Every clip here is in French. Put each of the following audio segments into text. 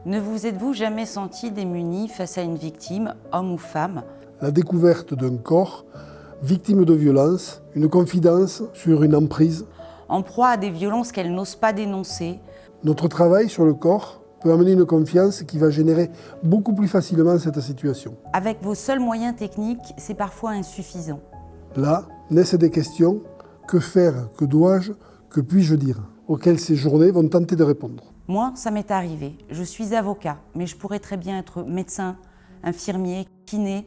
Ne vous êtes-vous jamais senti démuni face à une victime, homme ou femme? La découverte d'un corps, victime de violence, une confidence sur une emprise. En proie à des violences qu'elle n'ose pas dénoncer. Notre travail sur le corps peut amener une confiance qui va générer beaucoup plus facilement cette situation. Avec vos seuls moyens techniques, c'est parfois insuffisant. Là, naissent des questions. Que faire? Que dois-je? Que puis-je dire? Auxquelles ces journées vont tenter de répondre. Moi, ça m'est arrivé. Je suis avocat, mais je pourrais très bien être médecin, infirmier, kiné,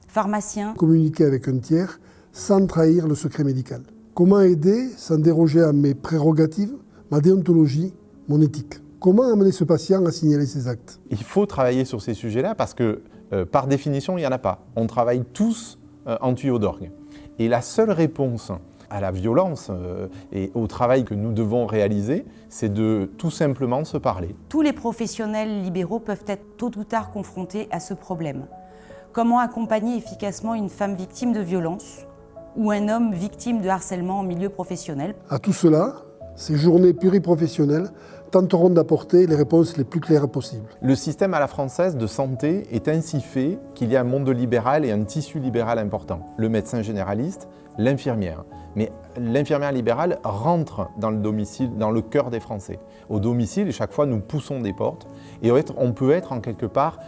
pharmacien. Communiquer avec un tiers sans trahir le secret médical. Comment aider sans déroger à mes prérogatives, ma déontologie, mon éthique? Comment amener ce patient à signaler ses actes? Il faut travailler sur ces sujets-là parce que, par définition, il n'y en a pas. On travaille tous en tuyau d'orgue. Et la seule réponse à la violence et au travail que nous devons réaliser, c'est de tout simplement se parler. Tous les professionnels libéraux peuvent être tôt ou tard confrontés à ce problème. Comment accompagner efficacement une femme victime de violence ou un homme victime de harcèlement en milieu professionnel? À tout cela, ces journées pluriprofessionnelles tenteront d'apporter les réponses les plus claires possibles. Le système à la française de santé est ainsi fait qu'il y a un monde libéral et un tissu libéral important. Le médecin généraliste, l'infirmière. Mais l'infirmière libérale rentre dans le domicile, dans le cœur des Français. Au domicile, chaque fois, nous poussons des portes et on peut être en quelque part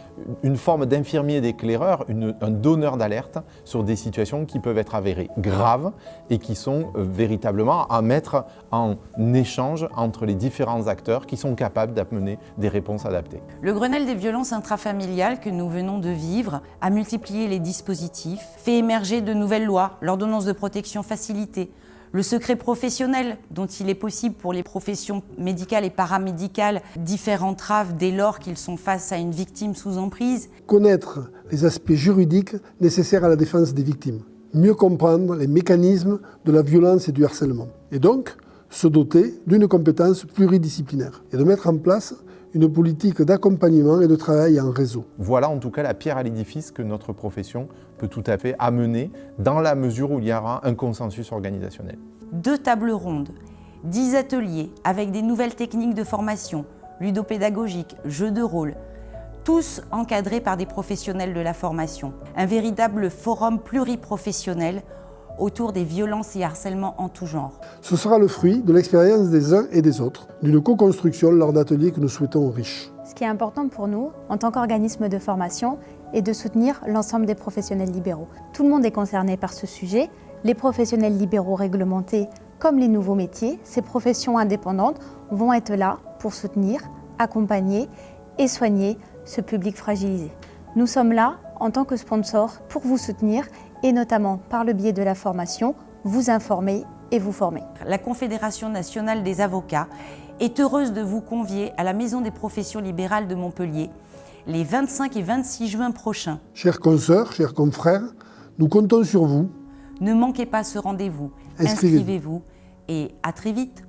une forme d'infirmier d'éclaireur, un donneur d'alerte sur des situations qui peuvent être avérées graves et qui sont véritablement à mettre en échange entre les différents acteurs qui sont capables d'amener des réponses adaptées. Le Grenelle des violences intrafamiliales que nous venons de vivre a multiplié les dispositifs, fait émerger de nouvelles lois, l'ordonnance de protection facilitée, le secret professionnel dont il est possible pour les professions médicales et paramédicales d'y faire entrave dès lors qu'ils sont face à une victime sous emprise. Connaître les aspects juridiques nécessaires à la défense des victimes. Mieux comprendre les mécanismes de la violence et du harcèlement. Et donc, se doter d'une compétence pluridisciplinaire et de mettre en place une politique d'accompagnement et de travail en réseau. Voilà en tout cas la pierre à l'édifice que notre profession peut tout à fait amener dans la mesure où il y aura un consensus organisationnel. 2 tables rondes, 10 ateliers avec des nouvelles techniques de formation, ludopédagogiques, jeux de rôle, tous encadrés par des professionnels de la formation. Un véritable forum pluriprofessionnel autour des violences et harcèlements en tout genre. Ce sera le fruit de l'expérience des uns et des autres, d'une co-construction lors d'ateliers que nous souhaitons riches. Ce qui est important pour nous, en tant qu'organisme de formation, est de soutenir l'ensemble des professionnels libéraux. Tout le monde est concerné par ce sujet, les professionnels libéraux réglementés comme les nouveaux métiers, ces professions indépendantes vont être là pour soutenir, accompagner et soigner ce public fragilisé. Nous sommes là en tant que sponsors pour vous soutenir et notamment par le biais de la formation, vous informer et vous former. La Confédération nationale des avocats est heureuse de vous convier à la Maison des professions libérales de Montpellier les 25 et 26 juin prochains. Chers consoeurs, chers confrères, nous comptons sur vous. Ne manquez pas ce rendez-vous. Inscrivez-vous. Inscrivez-vous et à très vite.